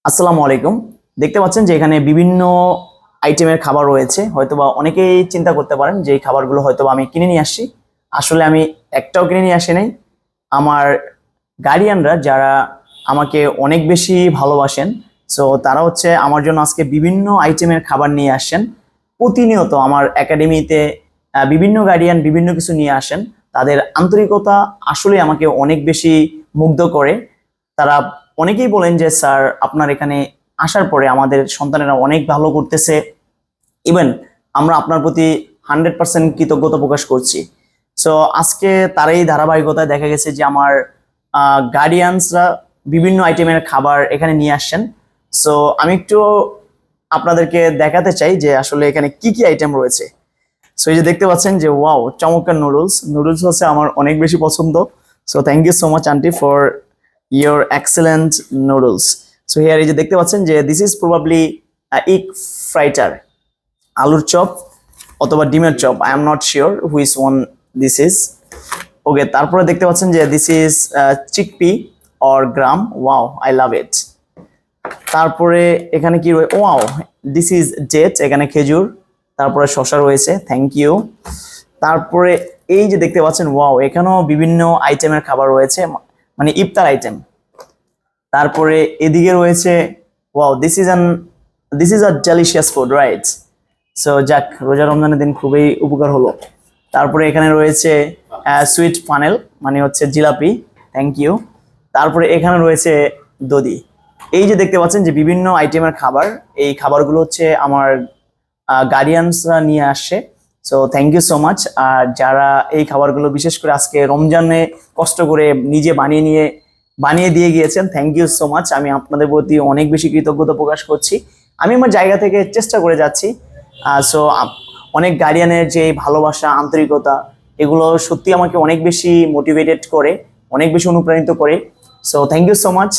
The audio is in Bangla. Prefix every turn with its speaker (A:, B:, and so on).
A: আসসালামু আলাইকুম। দেখতে পাচ্ছেন যে এখানে বিভিন্ন আইটেমের খাবার রয়েছে। হয়তোবা অনেকেই চিন্তা করতে পারেন যে এই খাবারগুলো হয়তোবা আমি কিনে নিয়ে আসছি। আসলে আমি একটাও কিনে নিয়ে আসি নাই। আমার গার্ডিয়ানরা যারা আমাকে অনেক বেশি ভালোবাসেন, সো তারা হচ্ছে আমার জন্য আজকে বিভিন্ন আইটেমের খাবার নিয়ে আসেন। প্রতিনিয়ত আমার একাডেমিতে বিভিন্ন গার্ডিয়ান বিভিন্ন কিছু নিয়ে আসেন। তাদের আন্তরিকতা আসলে আমাকে অনেক বেশি মুগ্ধ করে। তারা অনেকেই বলেন যে স্যার আপনার এখানে আসার পরে আমাদের সন্তানেরা অনেক ভালো করতেছে। ইভেন আমরা আপনার প্রতি 100% কৃতজ্ঞতা প্রকাশ করছি। সো আজকে তার এই ধারাবাহিকতায় দেখা গেছে যে আমার গার্ডিয়ানসরা বিভিন্ন আইটেমের খাবার এখানে নিয়ে আসছেন। সো আমি একটু আপনাদেরকে দেখাতে চাই যে আসলে এখানে কি কি আইটেম রয়েছে। সো এই যে দেখতে পাচ্ছেন যে ওয়াও, চমৎকার নুডলস। নুডলস হচ্ছে আমার অনেক বেশি পছন্দ। So thank you so much auntie for your excellent noodles. So here এই যে দেখতে পাচ্ছেন যে this is probably egg fritter, আলুর চপ অথবা ডিমের চপ, I am not sure which one this is. Okay, তারপরে দেখতে পাচ্ছেন যে this is chickpea or gram. Wow, I love it. তারপরে এখানে কি রয়েছে, ওয়াও, দিস ইজ ডেট, এখানে খেজুর, তারপরে শসা রয়েছে, থ্যাংক ইউ। তারপরে এই যে দেখতে পাচ্ছেন ওয়াও, এখানেও বিভিন্ন আইটেমের খাবার রয়েছে, মানে ইফতার আইটেম। তারপরে এদিকে রয়েছে wow, this is a delicious food, right? So যাক, রোজা রমজানের দিন খুবই উপকার হলো। তারপরে এখানে রয়েছে সুইট ফানেল, মানে হচ্ছে জিলাপি, থ্যাংক ইউ। তারপরে এখানে রয়েছে দধি। এই যে দেখতে পাচ্ছেন যে বিভিন্ন আইটেমের খাবার, এই খাবারগুলো হচ্ছে আমার গার্ডিয়ানসরা নিয়ে আসছে। So thank you so much. আর যারা এই খাবারগুলো বিশেষ করে আজকে রমজানে কষ্ট করে নিজে বানিয়ে দিয়ে গিয়েছেন, থ্যাংক ইউ সো মাচ। আমি আপনাদের প্রতি অনেক বেশি কৃতজ্ঞতা প্রকাশ করছি। আমি আমার জায়গা থেকে চেষ্টা করে যাচ্ছি। সো অনেক গার্ডিয়ানের যে ভালোবাসা, আন্তরিকতা, এগুলো সত্যি আমাকে অনেক বেশি মোটিভেটেড করে, অনেক বেশি অনুপ্রাণিত করে। So thank you so much.